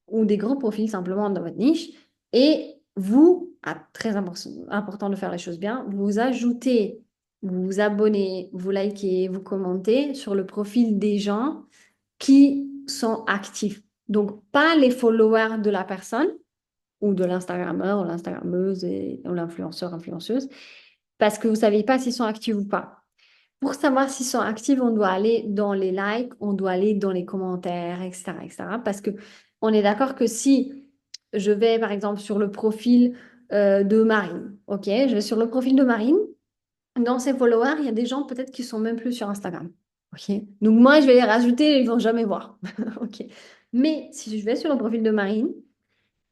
ou des gros profils simplement dans votre niche, et vous, très important de faire les choses bien, vous ajoutez, vous vous abonnez, vous likez, vous commentez sur le profil des gens qui sont actifs. Donc, pas les followers de la personne ou de l'Instagrammeur ou l'Instagrammeuse ou l'influenceur, influenceuse, parce que vous ne savez pas s'ils sont actifs ou pas. Pour savoir s'ils sont actifs, on doit aller dans les likes, on doit aller dans les commentaires, etc., etc. Parce que on est d'accord que si je vais, par exemple, sur le profil de Marine, ok, je vais sur le profil de Marine, dans ses followers, il y a des gens peut-être qui sont même plus sur Instagram. Ok. Donc moi, je vais les rajouter, ils vont jamais voir. Ok. Mais si je vais sur le profil de Marine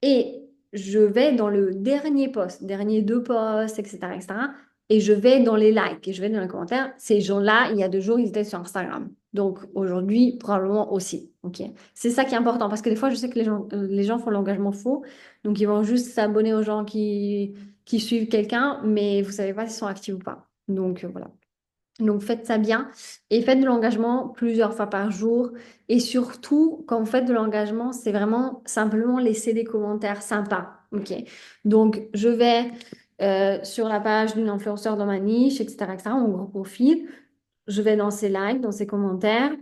et je vais dans le dernier post, dernier deux posts, etc., etc., et je vais dans les likes et je vais dans les commentaires, ces gens-là, il y a 2 jours, ils étaient sur Instagram. Donc aujourd'hui, probablement aussi. Ok. C'est ça qui est important parce que des fois, je sais que les gens font l'engagement faux. Donc ils vont juste s'abonner aux gens qui suivent quelqu'un, mais vous savez pas s'ils sont actifs ou pas. Donc voilà. Donc faites ça bien et faites de l'engagement plusieurs fois par jour. Et surtout, quand vous faites de l'engagement, c'est vraiment simplement laisser des commentaires sympas. Ok. Donc je vais sur la page d'une influenceur dans ma niche, etc., etc., mon gros profil. Je vais dans ses likes, dans ses commentaires.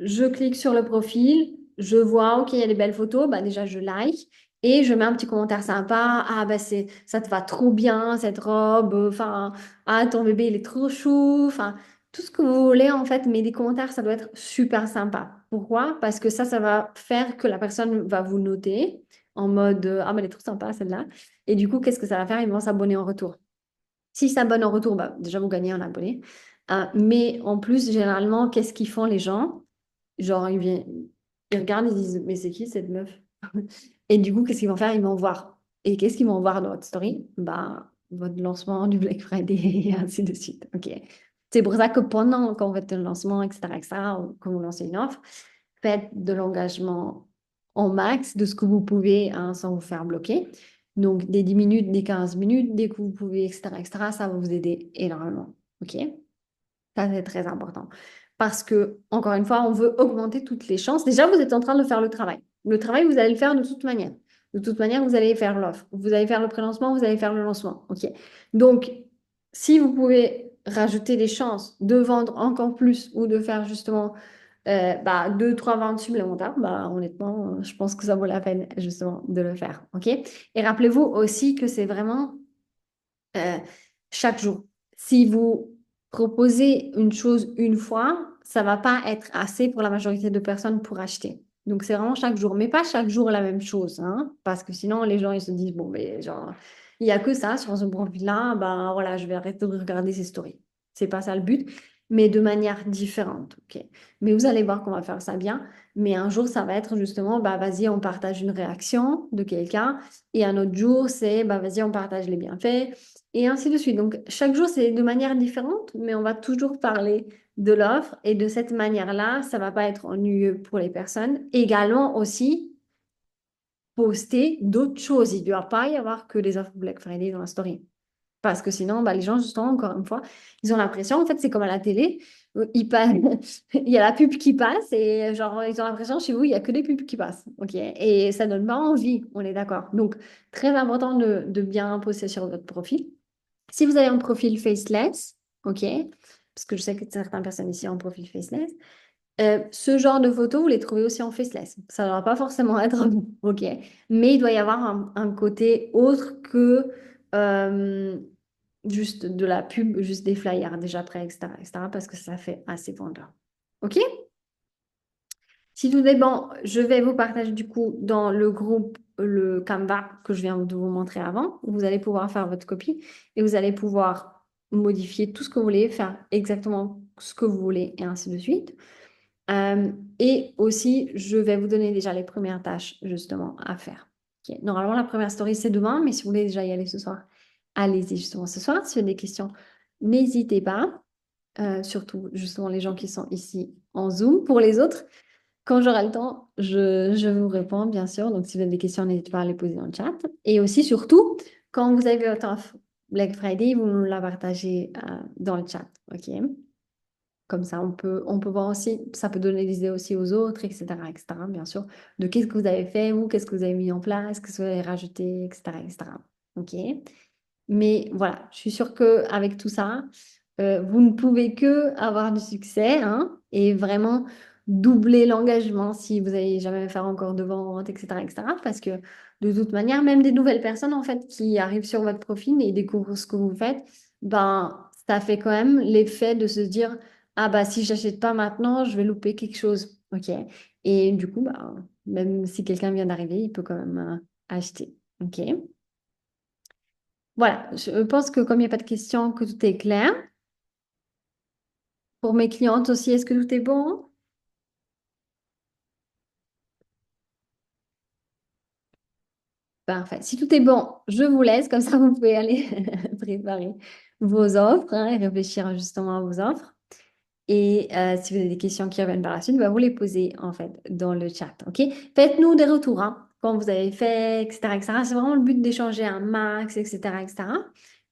Je clique sur le profil, je vois, OK, il y a des belles photos, bah déjà je like et je mets un petit commentaire sympa. Ah, bah ça te va trop bien cette robe, enfin, ah, ton bébé il est trop chou, enfin, tout ce que vous voulez en fait, mais des commentaires, ça doit être super sympa. Pourquoi? Parce que ça va faire que la personne va vous noter en mode, ah, bah elle est trop sympa celle-là. Et du coup, qu'est-ce que ça va faire? Ils vont s'abonner en retour. S'ils s'abonnent en retour, bah, déjà vous gagnez un abonné. Mais en plus, généralement, qu'est-ce qu'ils font les gens? Genre, ils regardent, ils disent, mais c'est qui cette meuf? Et du coup, qu'est-ce qu'ils vont faire? Ils vont voir. Et qu'est-ce qu'ils vont voir dans votre story? Bah, votre lancement du Black Friday et ainsi de suite. OK. C'est pour ça que pendant quand vous faites un lancement, etc., etc., ou quand vous lancez une offre, faites de l'engagement en max de ce que vous pouvez, hein, sans vous faire bloquer. Donc, des 10 minutes, des 15 minutes, dès que vous pouvez, etc., etc., ça va vous aider énormément. OK? Ça, c'est très important. Parce que, encore une fois, on veut augmenter toutes les chances. Déjà, vous êtes en train de faire le travail. Le travail, vous allez le faire de toute manière. De toute manière, vous allez faire l'offre. Vous allez faire le prélancement, vous allez faire le lancement. OK. Donc, si vous pouvez rajouter des chances de vendre encore plus ou de faire justement bah, deux, trois ventes supplémentaires, bah, honnêtement, je pense que ça vaut la peine justement de le faire. OK? Et rappelez-vous aussi que c'est vraiment euh, chaque jour. Si vous proposez une chose une fois, ça va pas être assez pour la majorité de personnes pour acheter. Donc, c'est vraiment chaque jour, mais pas chaque jour la même chose, hein, parce que sinon, les gens, ils se disent, bon, mais genre, il y a que ça sur ce profil-là, ben voilà, je vais arrêter de regarder ces stories. C'est pas ça le but, mais de manière différente, ok. Mais vous allez voir qu'on va faire ça bien. Mais un jour, ça va être justement, bah vas-y, on partage une réaction de quelqu'un, et un autre jour, c'est, bah vas-y, on partage les bienfaits et ainsi de suite. Donc, chaque jour, c'est de manière différente, mais on va toujours parler de l'offre et de cette manière-là, ça va pas être ennuyeux pour les personnes. Également aussi, poster d'autres choses. Il ne doit pas y avoir que des offres Black Friday dans la story. Parce que sinon, bah, les gens, justement, encore une fois, ils ont l'impression, en fait, c'est comme à la télé, il y a la pub qui passe et genre, ils ont l'impression, chez vous, il n'y a que des pubs qui passent. OK? Et ça donne pas envie, on est d'accord. Donc, très important de bien poster sur votre profil. Si vous avez un profil faceless, OK, parce que je sais que certaines personnes ici ont un profil faceless, ce genre de photos, vous les trouvez aussi en faceless. Ça ne doit pas forcément être vous, OK, mais il doit y avoir un côté autre que euh, juste de la pub, juste des flyers déjà prêts, etc., etc., parce que ça fait assez vendeur. OK? Si tout est bon, je vais vous partager du coup dans le groupe le Canva que je viens de vous montrer avant. Vous allez pouvoir faire votre copie et vous allez pouvoir modifier tout ce que vous voulez, faire exactement ce que vous voulez et ainsi de suite. Et aussi, je vais vous donner déjà les premières tâches justement à faire. Ok. Normalement, la première story, c'est demain, mais si vous voulez déjà y aller ce soir, allez-y justement ce soir. Si vous avez des questions, n'hésitez pas. Surtout justement les gens qui sont ici en Zoom. Pour les autres, quand j'aurai le temps, je vous réponds, bien sûr. Donc, si vous avez des questions, n'hésitez pas à les poser dans le chat. Et aussi, surtout, quand vous avez votre offre Black Friday, vous nous la partagez dans le chat. OK? Comme ça, on peut voir aussi, ça peut donner des idées aussi aux autres, etc., etc., bien sûr, de qu'est-ce que vous avez fait, ou qu'est-ce que vous avez mis en place, qu'est-ce que vous avez rajouté, etc., etc. OK? Mais voilà, je suis sûre qu'avec tout ça, vous ne pouvez que avoir du succès, hein, et vraiment doubler l'engagement si vous n'allez jamais faire encore de vente, etc., etc. Parce que de toute manière, même des nouvelles personnes en fait qui arrivent sur votre profil et découvrent ce que vous faites, ben ça fait quand même l'effet de se dire ah bah si j'achète pas maintenant, je vais louper quelque chose, ok. Et du coup, bah, même si quelqu'un vient d'arriver, il peut quand même acheter, ok. Voilà, je pense que comme il n'y a pas de questions, que tout est clair. Pour mes clientes aussi, est-ce que tout est bon? Parfait. Si tout est bon, je vous laisse, comme ça vous pouvez aller préparer vos offres, hein, et réfléchir justement à vos offres. Et si vous avez des questions qui reviennent par la suite, bah, vous les posez en fait dans le chat. OK? Faites-nous des retours hein, quand vous avez fait, etc., etc. C'est vraiment le but d'échanger un max, etc., etc.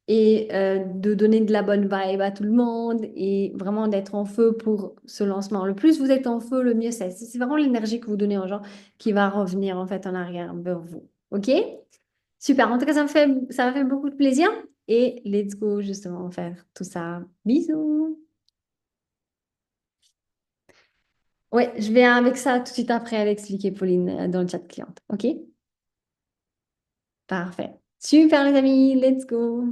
Et de donner de la bonne vibe à tout le monde et vraiment d'être en feu pour ce lancement. Le plus vous êtes en feu, le mieux c'est. C'est vraiment l'énergie que vous donnez aux gens qui va revenir en fait en arrière vers vous. OK? Super. En tout cas, ça me fait beaucoup de plaisir. Et let's go justement faire tout ça. Bisous. Ouais, je vais avec ça tout de suite après à l'expliquer, Pauline, dans le chat cliente. OK? Parfait. Super, les amis. Let's go.